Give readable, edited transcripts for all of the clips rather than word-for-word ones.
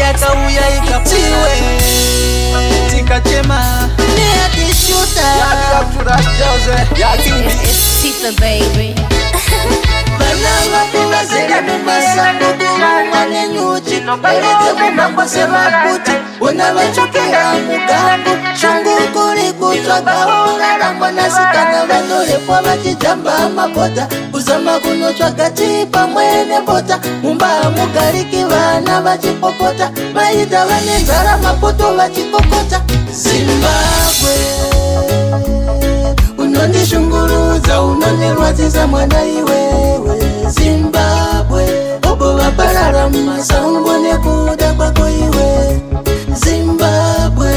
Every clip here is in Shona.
yakauya ikapiwe tikachema neatishuta It's Tita, baby. bana bantu bazere mu masango kumumane nyuchi ereze mu makose baputi bona bachokera mugambo shungu kuri kutwagaora rangwana sikana vanore kwa vachijamba amapota kuzama kunotsvaga chipa mwene bota mumba mugariki vana vachipopota maita vane nzara mapoto vachikokota Zimbabwe unondishungurudza unondirwadzisa mwana iwewe Zimbabwe bobo vaparara mumasango nekuda kwako iwe Zimbabwe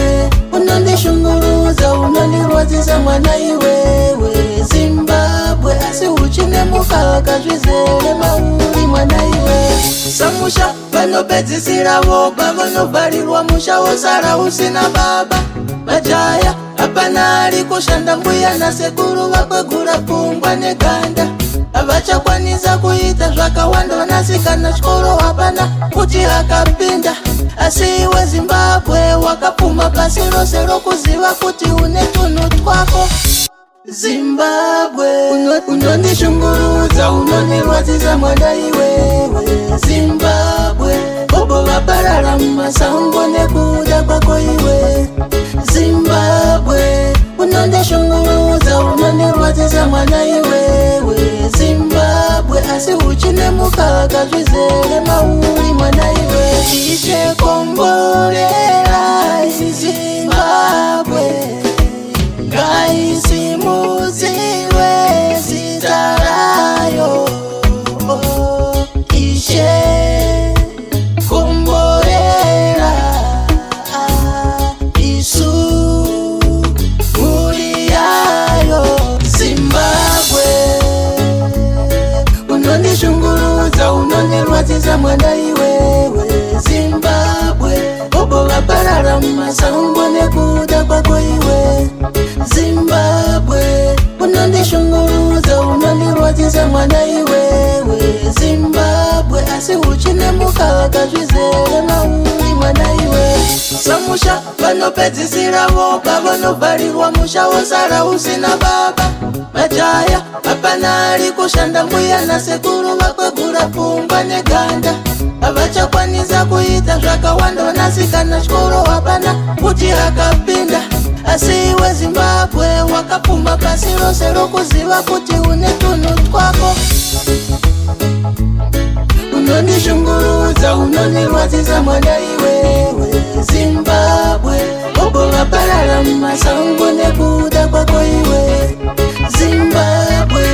unondishungurudza unondirwadzisa mwana iwewe Zimbabwe asi uchine mukaka zvizere mauri mwana iwe samusha vanopedzisira voba vanovharirwa musha wosara usina baba majaya hapana ari kushanda mbuya nasekuru vakwegura pfungwa neganda havachakwanisa kuita zvakawanda vanasikana chikoro hapana kuti akapinda asi iwe Zimbabwe wakapfuma pasi rose rokuziva kuti une tunhu twako Zimbabwe unondishungurudza unondirwadzisa mwana iwewe Zimbabwe bobo vaparara mumasango nekuda kwako iwe Zimbabwe unondishungurudza unondirwadzisa mwana iwewe Zimbabwe asi uchine mukaka zvizere mauri mwana iwe Ishe komborera Zimbabwe ngaisimudziwe zita rayo Ishe komborera isu mhuri yayo Zimbabwe unondishungurudza unondirwadzisa mwana iwewe Zimbabwe bobo vaparara mumasango nekuda kwako iwe Zimbabwe unondishungurudza unondirwadzisa mwana iwewe Zimbabwe asi uchine mukaka zvizere mauri mwana iwe samusha vanopedzisira voba vanovharirwa musha wosara usina baba majaya hapana ari kushanda mbuya nasekuru vakwegura pfungwa neganda havachakwanisa kuita zvakawanda vanasikana chikoro hapana kuti akapinda asi iwe Zimbabwe wakapfuma pasi rose rokuziva kuti une tunhu twako unondishungurudza unondirwadzisa mwana iwewe Zimbabwe bobo vaparara mumasango nekuda kwako iwe Zimbabwe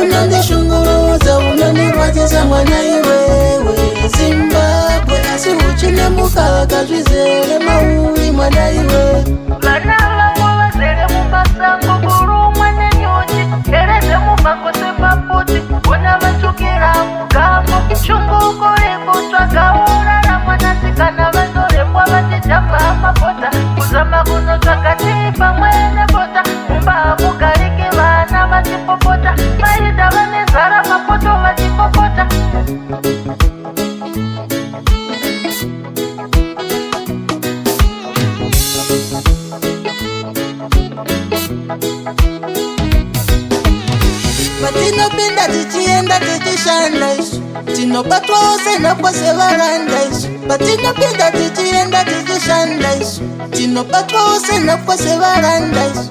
unondishungurudza unondirwadzisa mwana iwewe Zimbabwe asi uchine mukaka zvizere mauri mwana iwe vana vangu vazere mumasango kurumwa nenyuchi ereze mumakose maputi bona vachokera mugambo shungu kuri kutsvagaora mwanasikana vandorembwa vachijamba amapota kuzama kunotsvaga chipa mwene bota mumba mugariki vana vachipopota maita vane nzara mapoto vachipopota patinopinda tichienda tichishanda isu tinobatwa ose napose varanda isu patinopinda tichienda tichishanda isu tinobatwa ose napose varanda isu